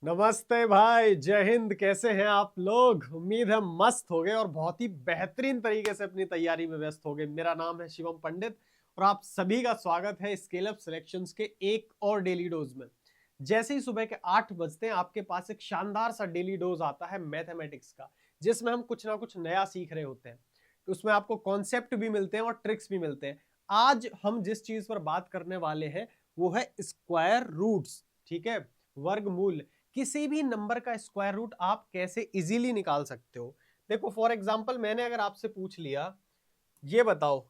नमस्ते भाई, जय हिंद। कैसे हैं आप लोग? उम्मीद है मस्त हो गए और बहुत ही बेहतरीन तरीके से अपनी तैयारी में व्यस्त हो गए। मेरा नाम है शिवम पंडित और आप सभी का स्वागत है स्केल अप सिलेक्शंस के एक और डेली डोज में। जैसे ही सुबह के 8 बजते हैं आपके पास एक शानदार सा डेली डोज आता है मैथमेटिक्स का, जिसमें हम कुछ ना कुछ नया सीख रहे होते हैं। तो उसमें आपको कॉन्सेप्ट भी मिलते हैं और ट्रिक्स भी मिलते हैं। आज हम जिस चीज पर बात करने वाले हैं वो है स्क्वायर रूट्स। ठीक है, वर्गमूल। किसी भी नंबर का स्क्वायर रूट आप कैसे इजीली निकाल सकते हो। देखो, फॉर एग्जांपल मैंने अगर आपसे पूछ लिया, ये बताओ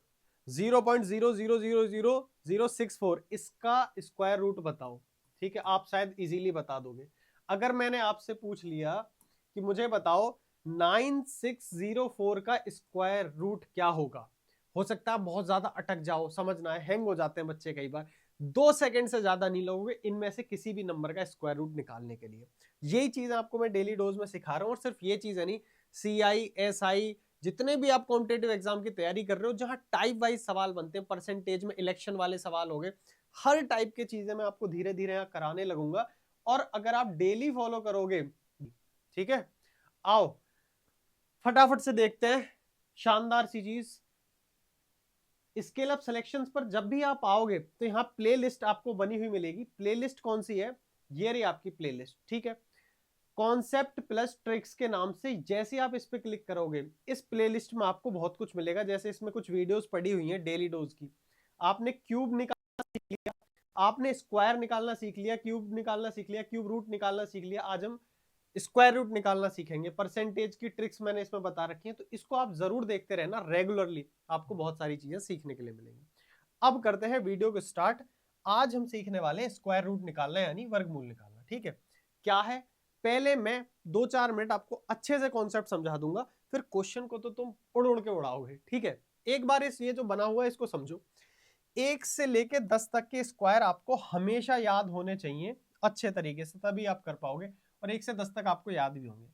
0.0000064 इसका स्क्वायर रूट बताओ। ठीक है, आप शायद इजीली बता दोगे। अगर मैंने आपसे पूछ लिया कि मुझे बताओ 9604 का स्क्वायर रूट क्या होगा, हो सकता है बहुत ज्यादा अटक जाओ, समझना है, हैंग हो जाते हैं बच्चे कई बार। 2 सेकंड से ज्यादा नहीं लगोगे इनमें से किसी भी नंबर का स्क्वायर रूट निकालने के लिए। यही चीज आपको मैं डेली डोज में सिखा रहा हूं। और सिर्फ ये चीज है नहीं, CI SI जितने भी आप कॉम्पिटेटिव एग्जाम की तैयारी कर रहे हो, जहां टाइप वाइज सवाल बनते हैं, परसेंटेज में इलेक्शन वाले सवाल हो गए, हर टाइप के चीजें मैं आपको धीरे धीरे यहाँ कराने लगूंगा। और अगर आप डेली फॉलो करोगे, ठीक है, आओ फटाफट से देखते हैं शानदार सी चीज। स्केल अप सिलेक्शंस पर जब भी आप आओगे तो यहाँ प्लेलिस्ट आपको बनी हुई मिलेगी। प्लेलिस्ट कौन सी है? ये रही आपकी प्लेलिस्ट। ठीक है, कॉन्सेप्ट प्लस ट्रिक्स के नाम से जैसे आप इस पे क्लिक करोगे, इस प्लेलिस्ट में आपको बहुत कुछ मिलेगा। जैसे इसमें कुछ वीडियोस पड़ी हुई हैं डेली डोज की। आपने क्यूब निकालना सीख लिया, आपने स्क्वायर निकालना सीख लिया, क्यूब निकालना सीख लिया, क्यूब रूट निकालना सीख लिया। आज हम स्क्वायर रूट निकालना सीखेंगे। परसेंटेज की ट्रिक्स मैंने इसमें बता रखी है, तो इसको आप जरूर देखते रहना रेगुलरली, आपको बहुत सारी चीजें सीखने के लिए मिलेंगी। अब करते हैं वीडियो को स्टार्ट। आज हम सीखने वाले हैं स्क्वायर रूट निकालना, यानी वर्गमूल निकालना। ठीक है, क्या है, पहले मैं 2-4 मिनट आपको अच्छे से कॉन्सेप्ट समझा दूंगा, फिर क्वेश्चन को तो तुम उड़ उड़ के उड़ाओगे। ठीक है, एक बार इस ये जो बना हुआ है इसको समझो। 1 से लेके 10 तक के स्क्वायर आपको हमेशा याद होने चाहिए अच्छे तरीके से, तभी आप कर पाओगे। और 1 से 10 तक आपको याद भी होंगे।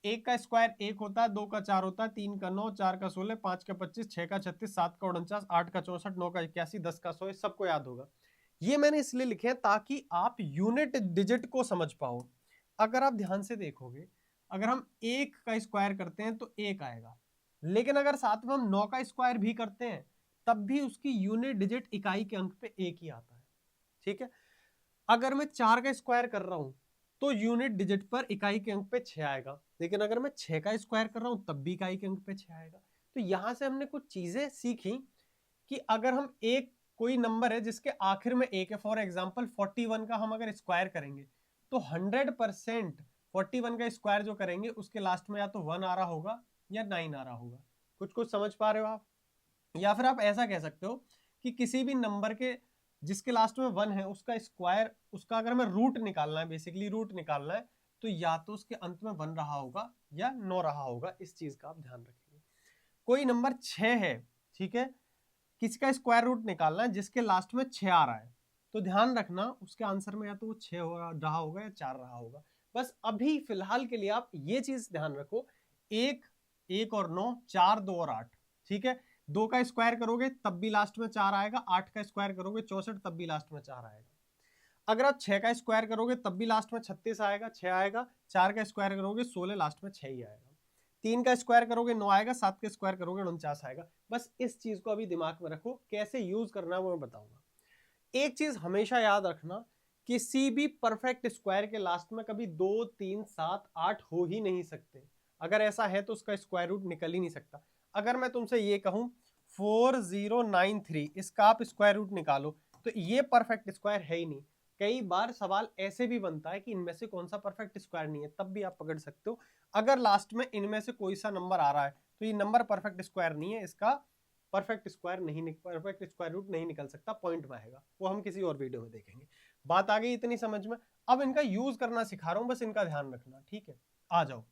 1 का स्क्वायर 1 होता है, 2 का 4 होता है, 3 का 9, 4 का 16, 5 का 25, 6 का 36, 7 का 49, 8 का 64, 9 का 81, 10 का 100, सबको याद होगा। ये मैंने इसलिए लिखे हैं ताकि आप यूनिट डिजिट को समझ पाओ। अगर आप ध्यान से देखोगे, अगर हम 1 का स्क्वायर करते हैं तो 1 आएगा, लेकिन अगर साथ में हम 9 का स्क्वायर भी करते हैं तब भी उसकी यूनिट डिजिट इकाई के अंक पे 1 ही आता है। ठीक है, अगर मैं 4 का स्क्वायर कर रहा हूं तो यूनिट डिजिट पर इकाई के अंक पे 6 आएगा, लेकिन अगर मैं 6 का स्क्वायर कर रहा हूं तब भी इकाई के अंक पे 6 आएगा। तो यहां से हमने कुछ चीजें सीखी कि अगर हम एक कोई नंबर है जिसके आखिर में 1 है, फॉर एग्जाम्पल 41 का हम अगर स्क्वायर करेंगे तो 100% 41 का स्क्वायर जो करेंगे उसके लास्ट में या तो 1 आ रहा होगा या 9 आ रहा होगा। कुछ कुछ समझ पा रहे हो आप? या फिर आप ऐसा कह सकते हो कि किसी भी नंबर के जिसके लास्ट में 1 है उसका स्क्वायर, उसका अगर हमें रूट निकालना है, बेसिकली रूट निकालना है, तो या तो उसके अंत में 1 रहा होगा या 9 रहा होगा। इस चीज का आप ध्यान रखेंगे। कोई नंबर 6 है, ठीक है, किसका स्क्वायर रूट निकालना है जिसके लास्ट में 6 आ रहा है, तो ध्यान रखना उसके आंसर में या तो वो 6 हो रहा होगा या 4 रहा होगा। बस अभी फिलहाल के लिए आप ये चीज ध्यान रखो, 1, 1 और 9, 4, 2 और 8। ठीक है, 2 का स्क्वायर करोगे तब भी लास्ट में 4 आएगा, 8 का स्क्वायर करोगे 64 तब भी लास्ट में 4 आएगा। अगर आप 6 का स्क्वायर करोगे तब भी लास्ट में 36 आएगा, 6 आएगा। 4 का स्क्वायर करोगे 16, लास्ट में 6 ही आएगा। 3 का स्क्वायर करोगे 9 आएगा, 7 का स्क्वायर करोगे 49 आएगा। बस इस चीज को अभी दिमाग में रखो, कैसे यूज करना है वो मैं बताऊंगा। एक चीज हमेशा याद रखना, किसी भी परफेक्ट स्क्वायर के लास्ट में कभी 2, 3, 7, 8 हो ही नहीं सकते। अगर ऐसा है तो उसका स्क्वायर रूट निकल ही नहीं सकता। अगर मैं तुमसे ये कहूं 4093, इसका आप स्क्वायर रूट निकालो, तो ये परफेक्ट स्क्वायर है ही नहीं। कई बार सवाल ऐसे भी बनता है कि इनमें से कौन सा परफेक्ट स्क्वायर नहीं है, तब भी आप पकड़ सकते हो। अगर लास्ट में इनमें से कोई सा नंबर आ रहा है तो ये नंबर परफेक्ट स्क्वायर नहीं है, इसका परफेक्ट स्क्वायर रूट नहीं निकल सकता, पॉइंट में आएगा। वो हम किसी और वीडियो में देखेंगे। बात आ गई इतनी समझ में? अब इनका यूज करना सिखा रहा हूं, बस इनका ध्यान रखना। ठीक है, आ जाओ,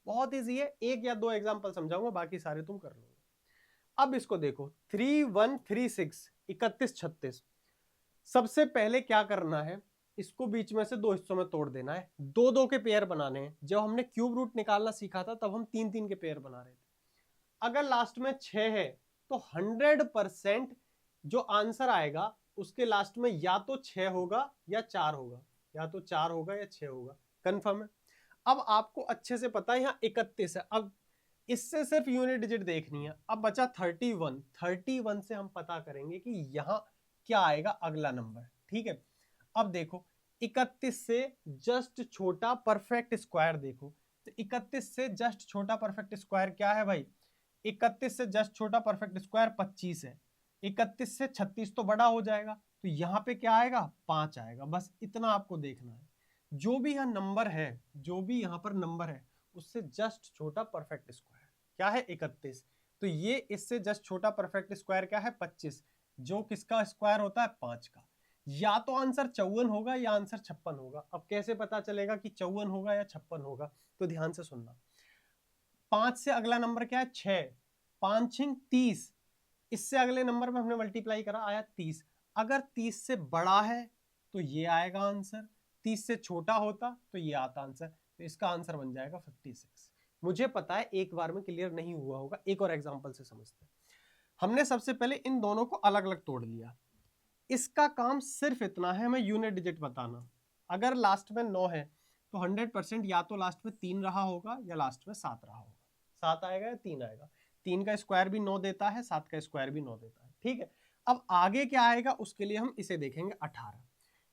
बहुत ईजी है, 1 या 2 एग्जाम्पल समझाऊंगा, बाकी सारे तुम कर लोगे। अब इसको देखो, 3136, 3136। सबसे पहले क्या करना है, इसको बीच में से 2 हिस्सों में तोड़ देना है, 2-2 के पेयर बनाने हैं। जब हमने क्यूब रूट निकालना सीखा था तब हम 3-3 के पेयर बना रहे थे। अगर लास्ट में 6 है तो 100% जो आंसर आएगा उसके लास्ट में या तो 6 होगा या 4 होगा, या तो 4 होगा या 6 होगा। कंफर्म है। अब आपको अच्छे से पता है यहाँ 31 है, अब इससे सिर्फ यूनिट डिजिट देखनी है। अब बचा 31 से हम पता करेंगे कि यहाँ क्या आएगा अगला नंबर, ठीक है। अब देखो 31 से जस्ट छोटा परफेक्ट स्क्वायर देखो, तो 31 से जस्ट छोटा परफेक्ट स्क्वायर क्या है भाई, 31 से जस्ट छोटा परफेक्ट स्क्वायर 25 है, 31 से 36 तो बड़ा हो जाएगा, तो यहाँ पे क्या आएगा 5 आएगा। बस इतना आपको देखना है, जो भी यहाँ नंबर है, जो भी यहाँ पर नंबर है उससे जस्ट छोटा परफेक्ट स्क्वायर क्या है 31, तो ये इससे जस्ट छोटा परफेक्ट स्क्वायर क्या है 25, जो किसका स्क्वायर होता है 5 का। या तो आंसर 54 होगा या आंसर 56 होगा। अब कैसे पता चलेगा कि 54 होगा या 56 होगा, तो ध्यान से सुनना। 5 से अगला नंबर क्या है 6, 5 6 30, इससे अगले नंबर में हमने मल्टीप्लाई करा आया 30। अगर 30 से बड़ा है तो ये आएगा आंसर, 30 से छोटा होता तो ये आता आंसर, तो इसका आंसर बन जाएगा 56। मुझे पता है एक बार में क्लियर नहीं हुआ होगा, एक और एग्जांपल से समझते हैं। हमने सबसे पहले इन दोनों को अलग अलग तोड़ लिया, इसका काम सिर्फ इतना है, हमें यूनिट डिजिट बताना। अगर लास्ट में 9 है तो 100% या तो लास्ट में 3 रहा होगा या लास्ट में 7 रहा होगा। 7 आएगा या 3 आएगा, 3 का स्क्वायर भी 9 देता है, 7 का स्क्वायर भी 9 देता है, ठीक है। अब आगे क्या आएगा उसके लिए हम इसे देखेंगे 18।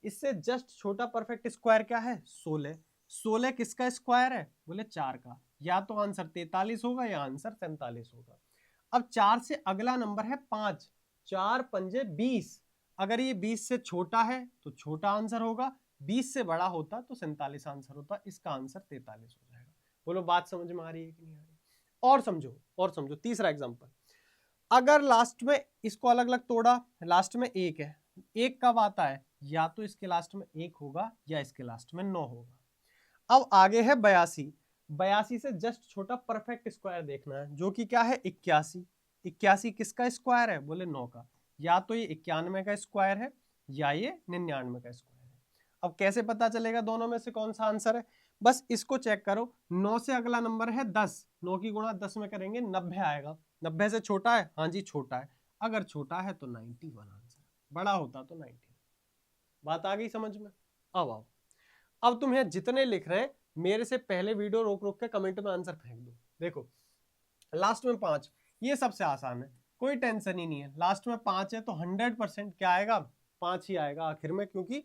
इससे जस्ट छोटा परफेक्ट स्क्वायर क्या है 16, 16 किसका स्क्वायर है बोले 4 का, या तो आंसर 43 होगा या आंसर 47 होगा। अब 4 से अगला नंबर है 5, 4 पंजे 20, अगर ये 20 से छोटा है तो छोटा आंसर होगा, 20 से बड़ा होता तो 47 आंसर होता, इसका आंसर 43 हो जाएगा। बोलो बात समझ में आ रही है कि नहीं आ रही? और समझो तीसरा एग्जांपल, अगर लास्ट में इसको अलग अलग तोड़ा, लास्ट में 1 है, 1 कब आता है, या तो इसके लास्ट में 1 होगा या इसके लास्ट में 9 होगा। अब आगे है 82, 82 से जस्ट छोटा परफेक्ट स्क्वायर देखना है, जो कि क्या है 81, 81 किसका स्क्वायर है बोले 9 का, या तो ये 91 का स्क्वायर है या ये 99 का स्क्वायर है। अब कैसे पता चलेगा दोनों में से कौन सा आंसर है, बस इसको चेक करो। 9 से अगला नंबर है 10, 9 की गुणा 10 में करेंगे 90 आएगा, 90 से छोटा है, हाँ जी छोटा है, अगर छोटा है तो 91 आंसर, बड़ा होता तो 91। बात आ गई समझ में? अब आओ, अब तुम यहाँ जितने लिख रहे हैं मेरे से पहले वीडियो रोक रोक के कमेंट में आंसर फेंक दो। देखो लास्ट में 5, ये सबसे आसान है, कोई टेंशन ही नहीं है, लास्ट में 5 है तो 100% क्या आएगा 5 ही आएगा आखिर में, क्योंकि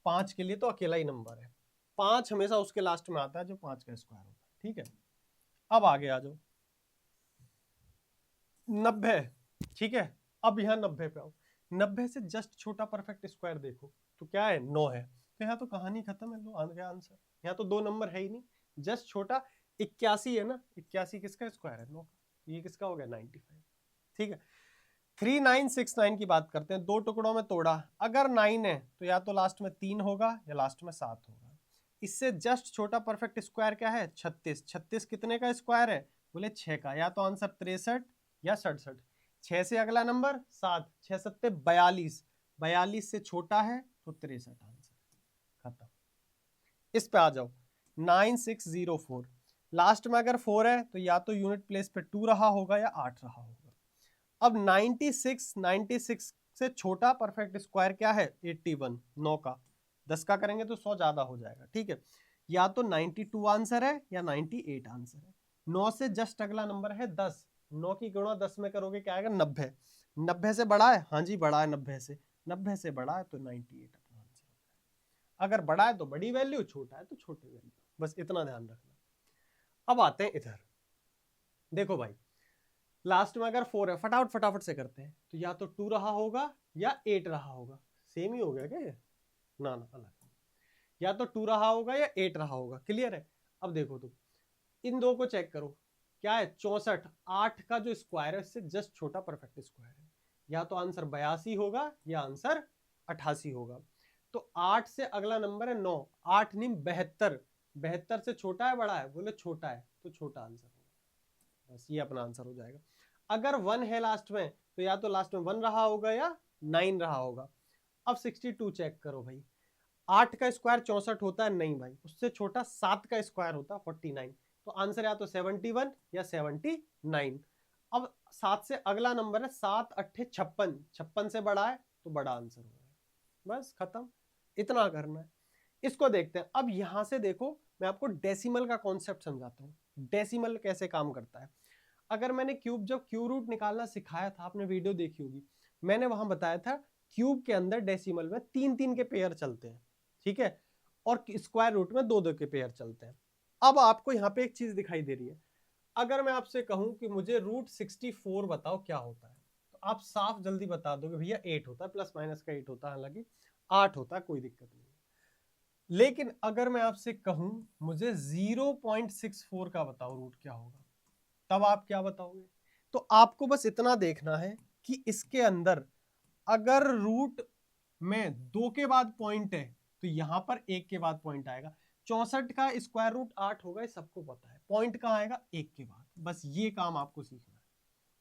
5 के लिए तो अकेला ही नंबर है, 5 हमेशा उसके लास्ट में आता है जो 5 का स्क्वायर होता है, ठीक है। अब आगे आ जाओ 90, ठीक है। अब यहाँ 90 पे आओ, 90 से जस्ट छोटा परफेक्ट स्क्वायर देखो तो क्या है 9 है, तो यहाँ तो कहानी खत्म है, लो आ गया आंसर। यहाँ तो 2 नंबर है ही नहीं, जस्ट छोटा 81 है ना, 81 किसका स्क्वायर है 9 का, ये किसका हो गया 95, ठीक है। 3969 की बात करते हैं, 2 टुकड़ों में तोड़ा, अगर 9 है तो या तो लास्ट में 3 होगा या लास्ट में 7 होगा। इससे जस्ट छोटा परफेक्ट स्क्वायर क्या है 36, 36 कितने का स्क्वायर है बोले 6 का, या तो आंसर 63 या 67। 6 से अगला नंबर 7, 6 7 42, 42 से छोटा है तो 63 आंसर, खत्म। इस पे आ जाओ 9604, लास्ट में अगर 4 है तो या तो यूनिट प्लेस पे 2 रहा होगा या 8 रहा होगा। अब 96 से छोटा परफेक्ट स्क्वायर क्या है 81, 9 का, 10 का करेंगे तो 100 ज्यादा हो जाएगा, ठीक है। या तो 92 आंसर है या 98 आंसर है। 9 से जस्ट अगला नंबर है 10, 9 की गुणा 10 में करोगे क्या आएगा 90, 90 से बड़ा है, हाँ जी बड़ा है 90 से, 90 से बड़ा है तो 98 अपना आंसर होता है। अगर बड़ा है तो बड़ी वैल्यू, छोटा है तो छोटी वैल्यू, बस इतना ध्यान रखना। अब आते हैं इधर, देखो भाई लास्ट में अगर 4 है, फटाफट से करते हैं, तो या तो 2 रहा होगा या 8 रहा होगा, सेम ही हो गया क्या, ना अलग, या तो 2 रहा होगा या 8 रहा होगा, क्लियर है। अब देखो तुम इन दो को चेक करो, क्या है 64, 8 का जो स्क्वायर है इससे जस्ट छोटा परफेक्ट स्क्वायर है, या तो आंसर 82 होगा या आंसर 88 होगा। तो 8 से अगला नंबर है 9, 8 नहीं 72, 72 से छोटा है बड़ा है बोले छोटा है, तो छोटा आंसर होगा, बस ये अपना आंसर हो जाएगा। अगर 1 है लास्ट में तो या तो लास्ट में 1 रहा होगा या 9 रहा होगा। अब 62 चेक करो भाई, 8 का स्क्वायर 64 होता है, नहीं भाई, उससे छोटा 7 का स्क्वायर होता है 49, तो आंसर या तो 71 या 79। अब 7 से अगला नंबर है 7 8 56, 56 से बड़ा है तो बड़ा आंसर होगा, बस खत्म, इतना करना है। इसको देखते हैं, अब यहां से देखो मैं आपको डेसिमल का कॉन्सेप्ट समझाता हूँ, डेसिमल कैसे काम करता है। अगर मैंने जब क्यूब रूट निकालना सिखाया था, आपने वीडियो देखी होगी, मैंने वहां बताया था क्यूब के अंदर डेसिमल में 3-3 के पेयर चलते हैं, ठीक है, और स्क्वायर रूट में 2-2 के पेयर चलते हैं। अब आपको यहाँ पे एक चीज दिखाई दे रही है, अगर मैं आपसे कहूं कि मुझे रूट 64 बताओ क्या होता है, तो आप साफ जल्दी बता दोगे भैया 8 होता है, प्लस माइनस का 8 होता है, हालांकि 8 होता है, कोई दिक्कत नहीं। लेकिन अगर मैं आपसे कहूं मुझे 0.64 का बताओ रूट क्या होगा, तब आप क्या बताओगे? तो आपको बस इतना देखना है कि इसके अंदर अगर रूट में 2 के बाद पॉइंट है तो यहां पर 1 के बाद पॉइंट आएगा। 64 का स्क्वायर रूट 8 होगा, ये सबको पता है। पॉइंट कहां आएगा? 1 के बाद। बस ये काम आपको सीखना है।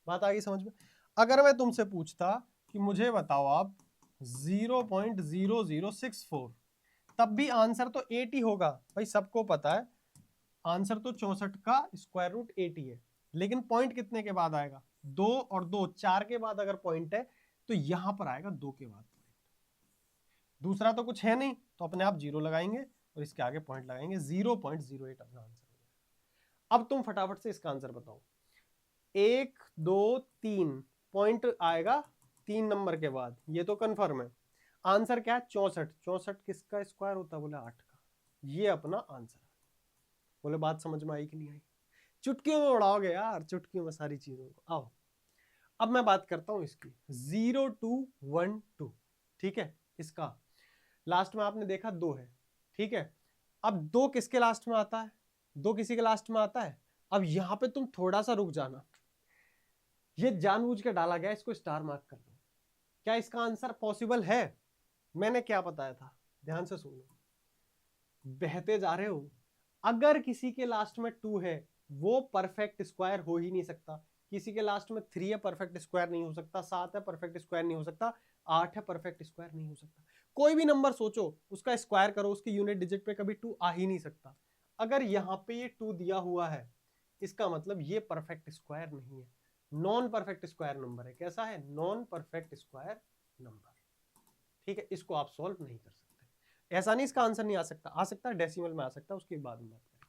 बात आ गई समझ में? अगर मैं तुमसे पूछता कि मुझे बताओ आप 0.0064, तब भी आंसर तो 8 ही होगा भाई, सबको पता है आंसर तो 64 का स्क्वायर रूट 8 ही है। लेकिन पॉइंट कितने के बाद आएगा? 2 और 2, 4 के बाद अगर पॉइंट है तो यहां पर आएगा 2 के बाद पॉइंट। दूसरा तो कुछ है नहीं, तो अपने आप 0 लगाएंगे और इसके आगे पॉइंट लगाएंगे, 0.08 अपना आंसर हो जाएगा। अब तुम फटाफट से इसका आंसर बताओ। 1 2 3 पॉइंट आएगा 3 नंबर के बाद, ये तो कंफर्म है। आंसर क्या है? 64। 64 किसका स्क्वायर होता है? बोले 8 का। ये अपना आंसर है। बोले बात समझ में आई कि नहीं आई? चुटकियों में उड़ाओगे यार, चुटकियों में सारी चीजों को। आओ अब मैं बात करता हूं इसकी 0212, ठीक है। इसका लास्ट में आपने देखा 2 है, ठीक है। अब 2 किसके लास्ट में आता है? 2 किसी के लास्ट में आता है। अब यहां पे तुम थोड़ा सा रुक जाना, ये जानबूझ के डाला गया, इसको स्टार मार्क कर दो। क्या इसका आंसर पॉसिबल है? मैंने क्या बताया था, ध्यान से सुनो, बहते जा रहे हो। अगर किसी के लास्ट में 2 है वो परफेक्ट स्क्वायर हो ही नहीं सकता। किसी के लास्ट में 3 है, परफेक्ट स्क्वायर नहीं हो सकता। 7 है, परफेक्ट स्क्वायर नहीं हो सकता। 8 है, परफेक्ट स्क्वायर नहीं हो सकता। कोई भी नंबर सोचो, उसका स्क्वायर करो, उसकी यूनिट डिजिट पे कभी 2 आ ही नहीं सकता। अगर यहाँ पे ये 2 दिया हुआ है, इसका मतलब ये परफेक्ट स्क्वायर नहीं है, नॉन परफेक्ट स्क्वायर नंबर है। कैसा है? नॉन परफेक्ट स्क्वायर नंबर, ठीक है। इसको आप सॉल्व नहीं कर सकते। ऐसा नहीं इसका आंसर नहीं आ सकता, आ सकता है, डेसिमल में आ सकता है, उसके बाद में बात करें।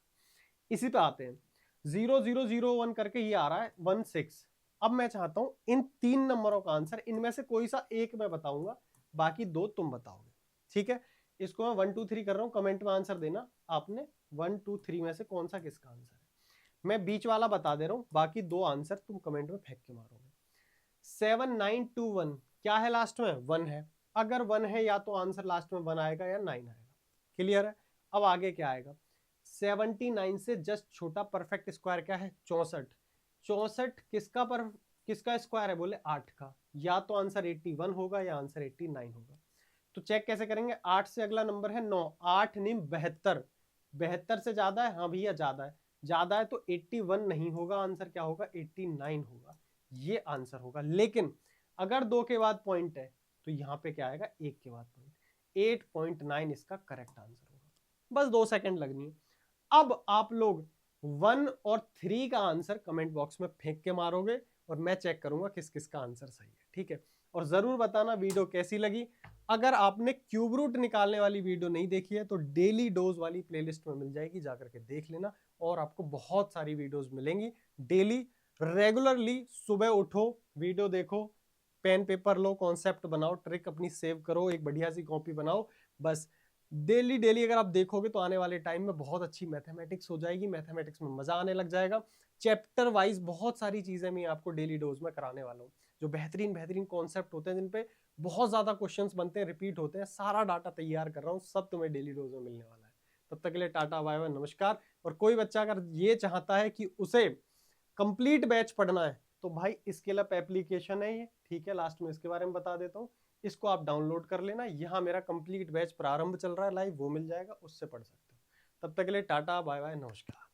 इसी पे आते हैं, 0001 करके ये आ रहा है 16। अब मैं चाहता हूं इन 3 नंबरों का आंसर, इनमें से कोई सा एक मैं बताऊंगा, बाकी 2 तुम बताओगे, ठीक है। इसको मैं 1 2 3 कर रहा हूं, कमेंट में आंसर देना आपने 1 2 3 में से कौन सा किसका आंसर है। मैं बीच वाला बता दे रहा हूं, बाकी 2 आंसर तुम कमेंट में फेंक के मारोगे। 7921 क्या है? लास्ट में 1 है। अगर 1 है या तो आंसर लास्ट में 1 आएगा या 9 आएगा। क्लियर है? अब आगे क्या आएगा? 79 से जस्ट छोटा परफेक्ट स्क्वायर क्या है? 64। 64 किसका स्क्वायर है? बोले 8 का। या तो आंसर 81 होगा या आंसर 89 होगा। तो चेक कैसे करेंगे? 8 से अगला नंबर है 9, 8 नहीं 72। 72 से ज्यादा है? हाँ भैया ज्यादा है। ज्यादा है तो 81 नहीं होगा, आंसर क्या होगा? 89 होगा। ये आंसर होगा। लेकिन अगर 2 के बाद पॉइंट है तो यहाँ पे क्या आएगा? 1 के बाद पॉइंट। 8.9 इसका करेक्ट आंसर होगा। बस 2 सेकंड लगनी है। अब आप लोग 1 और 3 का आंसर कमेंट बॉक्स में फेंक के मारोगे और मैं चेक करूंगा किस किस का आंसर सही है, ठीक है। और जरूर बताना वीडियो कैसी लगी। अगर आपने क्यूब रूट निकालने वाली वीडियो नहीं देखी है तो डेली डोज वाली प्लेलिस्ट में मिल जाएगी, जाकर के देख लेना। और आपको बहुत सारी वीडियोस मिलेंगी डेली, रेगुलरली। सुबह उठो, वीडियो देखो, पेन पेपर लो, कॉन्सेप्ट बनाओ, ट्रिक अपनी सेव करो, एक बढ़िया सी कॉपी बनाओ। बस डेली डेली अगर आप देखोगे तो आने वाले टाइम में बहुत अच्छी मैथमेटिक्स हो जाएगी, मैथमेटिक्स में मजा आने लग जाएगा। चैप्टर वाइज बहुत सारी चीजें मैं आपको डेली डोज में कराने वाला हूँ, जो बेहतरीन बेहतरीन कॉन्सेप्ट होते हैं, जिन पे बहुत ज्यादा क्वेश्चंस बनते हैं, रिपीट होते हैं। सारा डाटा तैयार कर रहा हूँ, सब तुम्हें डेली डोज में मिलने वाला है। तब तक के लिए टाटा बाय बाय नमस्कार। और कोई बच्चा अगर ये चाहता है कि उसे कंप्लीट बैच पढ़ना है तो भाई स्किल अप एप्लीकेशन है ये, ठीक है, लास्ट में इसके बारे में बता देता हूँ। इसको आप डाउनलोड कर लेना, यहाँ मेरा कंप्लीट बैच प्रारंभ चल रहा है लाइव, वो मिल जाएगा, उससे पढ़ सकते हो। तब तक के लिए टाटा बाय बाय नमस्कार।